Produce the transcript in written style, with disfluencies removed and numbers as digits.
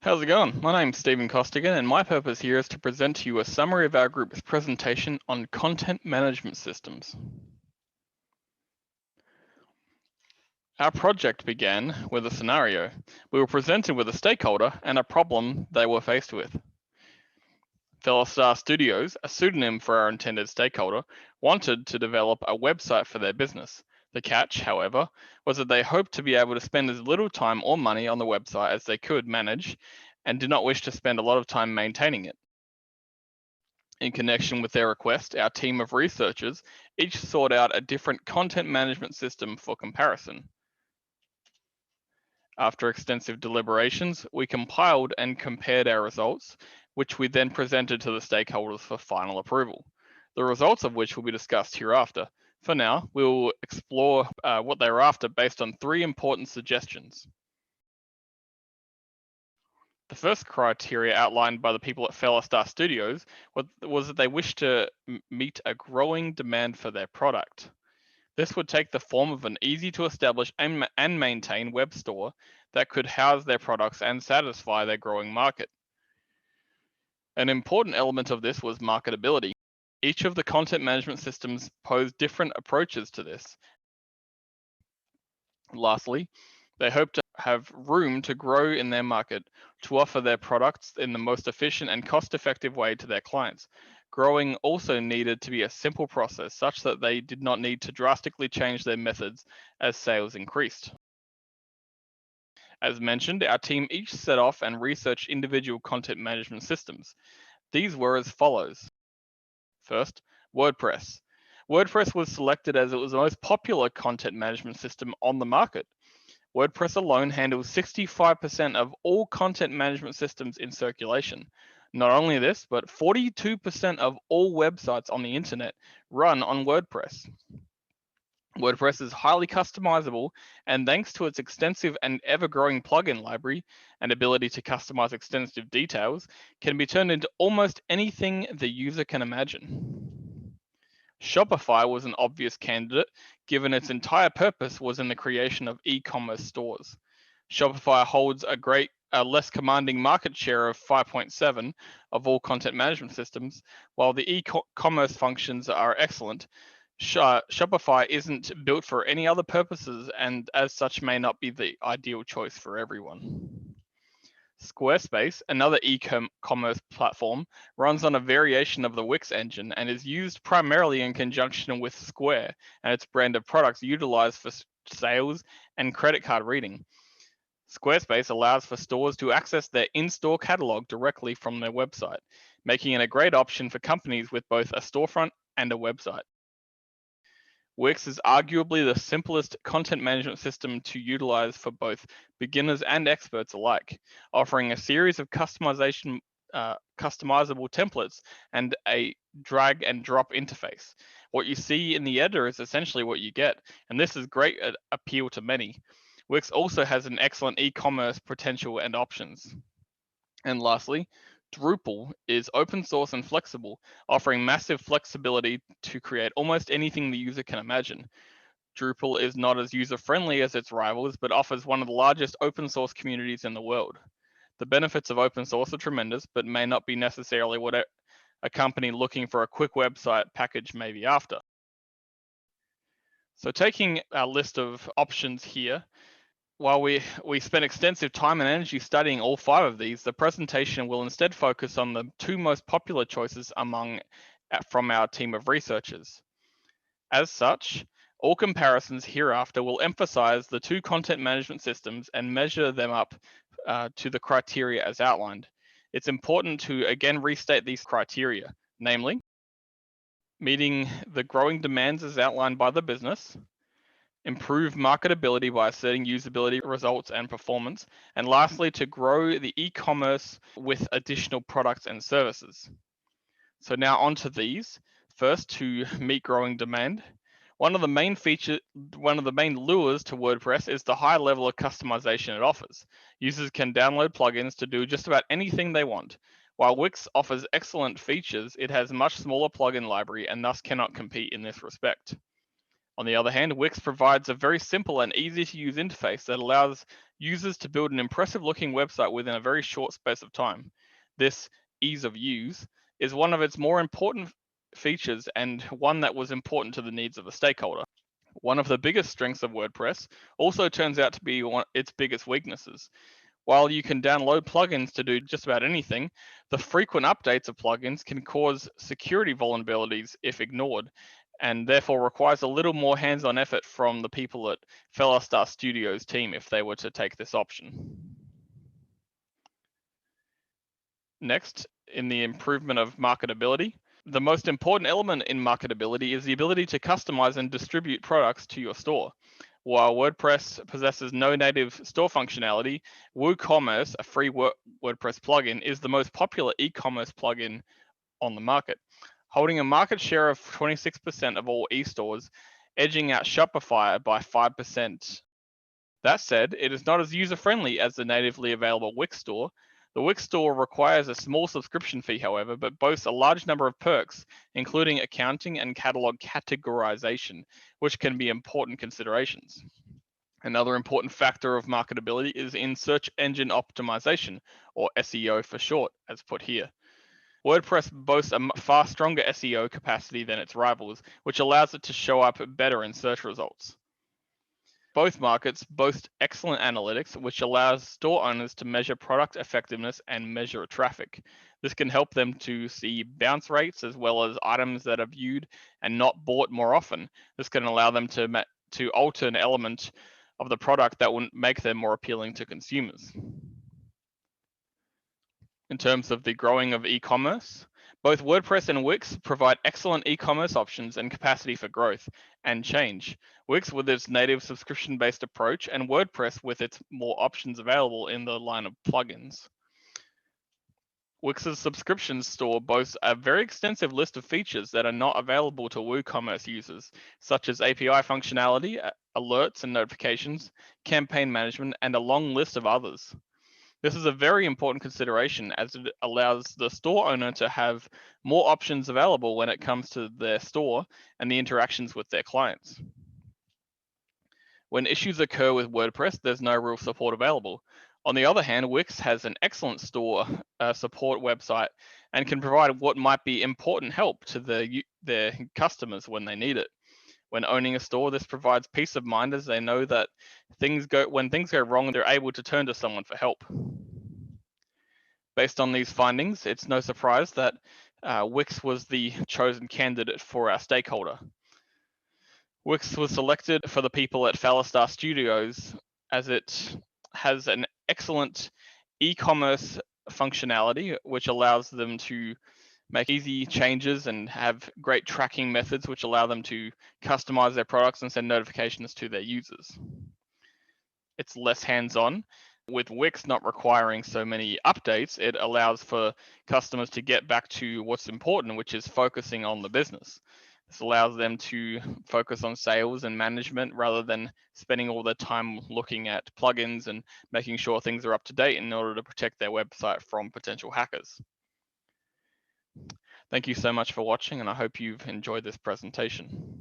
How's it going? My name's Stephen Costigan, and my purpose here is to present to you a summary of our group's presentation on content management systems. Our project began with a scenario. We were presented with a stakeholder and a problem they were faced with. Fellastar Studios, a pseudonym for our intended stakeholder, wanted to develop a website for their business. The catch, however, was that they hoped to be able to spend as little time or money on the website as they could manage and did not wish to spend a lot of time maintaining it. In connection with their request, our team of researchers each sought out a different content management system for comparison. After extensive deliberations, we compiled and compared our results, which we then presented to the stakeholders for final approval, the results of which will be discussed hereafter. For now, we will explore what they were after based on three important suggestions. The first criteria outlined by the people at Fellastar Studios was that they wished to meet a growing demand for their product. This would take the form of an easy to establish and maintain web store that could house their products and satisfy their growing market. An important element of this was marketability. Each of the content management systems posed different approaches to this. Lastly, they hope to have room to grow in their market to offer their products in the most efficient and cost-effective way to their clients. Growing also needed to be a simple process such that they did not need to drastically change their methods as sales increased. As mentioned, our team each set off and researched individual content management systems. These were as follows. First, WordPress. WordPress was selected as it was the most popular content management system on the market. WordPress alone handles 65% of all content management systems in circulation. Not only this, but 42% of all websites on the internet run on WordPress. WordPress is highly customizable, and thanks to its extensive and ever-growing plugin library and ability to customize extensive details, can be turned into almost anything the user can imagine. Shopify was an obvious candidate, given its entire purpose was in the creation of e-commerce stores. Shopify holds a less commanding market share of 5.7 of all content management systems, while the e-commerce functions are excellent. Shopify isn't built for any other purposes and as such may not be the ideal choice for everyone. Squarespace, another e-commerce platform, runs on a variation of the Wix engine and is used primarily in conjunction with Square and its brand of products utilized for sales and credit card reading. Squarespace allows for stores to access their in-store catalog directly from their website, making it a great option for companies with both a storefront and a website. Wix is arguably the simplest content management system to utilize for both beginners and experts alike, offering a series of customizable templates and a drag and drop interface. What you see in the editor is essentially what you get, and this is great appeal to many. Wix also has an excellent e-commerce potential and options. And lastly, Drupal is open source and flexible, offering massive flexibility to create almost anything the user can imagine. Drupal is not as user-friendly as its rivals, but offers one of the largest open source communities in the world. The benefits of open source are tremendous, but may not be necessarily what a company looking for a quick website package may be after. So taking our list of options here, while we spent extensive time and energy studying all 5 of these, the presentation will instead focus on the 2 most popular choices from our team of researchers. As such, all comparisons hereafter will emphasize the 2 content management systems and measure them up to the criteria as outlined. It's important to again restate these criteria, namely, meeting the growing demands as outlined by the business, improve marketability by asserting usability results and performance, and lastly, to grow the e-commerce with additional products and services. So now onto these. First, to meet growing demand. One of the main lures to WordPress is the high level of customization it offers. Users can download plugins to do just about anything they want. While Wix offers excellent features, it has a much smaller plugin library and thus cannot compete in this respect. On the other hand, Wix provides a very simple and easy to use interface that allows users to build an impressive looking website within a very short space of time. This ease of use is one of its more important features and one that was important to the needs of a stakeholder. One of the biggest strengths of WordPress also turns out to be its biggest weaknesses. While you can download plugins to do just about anything, the frequent updates of plugins can cause security vulnerabilities if ignored, and therefore requires a little more hands-on effort from the people at Fellastar Studios team if they were to take this option. Next, in the improvement of marketability, the most important element in marketability is the ability to customize and distribute products to your store. While WordPress possesses no native store functionality, WooCommerce, a free WordPress plugin, is the most popular e-commerce plugin on the market, holding a market share of 26% of all e-stores, edging out Shopify by 5%. That said, it is not as user-friendly as the natively available Wix store. The Wix store requires a small subscription fee, however, but boasts a large number of perks, including accounting and catalog categorization, which can be important considerations. Another important factor of marketability is in search engine optimization, or SEO for short, as put here. WordPress boasts a far stronger SEO capacity than its rivals, which allows it to show up better in search results. Both markets boast excellent analytics, which allows store owners to measure product effectiveness and measure traffic. This can help them to see bounce rates as well as items that are viewed and not bought more often. This can allow them to alter an element of the product that will make them more appealing to consumers. In terms of the growing of e-commerce, both WordPress and Wix provide excellent e-commerce options and capacity for growth and change. Wix with its native subscription-based approach, and WordPress with its more options available in the line of plugins. Wix's subscription store boasts a very extensive list of features that are not available to WooCommerce users, such as API functionality, alerts and notifications, campaign management, and a long list of others. This is a very important consideration as it allows the store owner to have more options available when it comes to their store and the interactions with their clients. When issues occur with WordPress, there's no real support available. On the other hand, Wix has an excellent store support website and can provide what might be important help to their customers when they need it. When owning a store, this provides peace of mind as they know that when things go wrong, they're able to turn to someone for help. Based on these findings, it's no surprise that Wix was the chosen candidate for our stakeholder. Wix was selected for the people at Fellastar Studios as it has an excellent e-commerce functionality, which allows them to make easy changes and have great tracking methods, which allow them to customize their products and send notifications to their users. It's less hands-on. With Wix not requiring so many updates, it allows for customers to get back to what's important, which is focusing on the business. This allows them to focus on sales and management rather than spending all their time looking at plugins and making sure things are up to date in order to protect their website from potential hackers. Thank you so much for watching, and I hope you've enjoyed this presentation.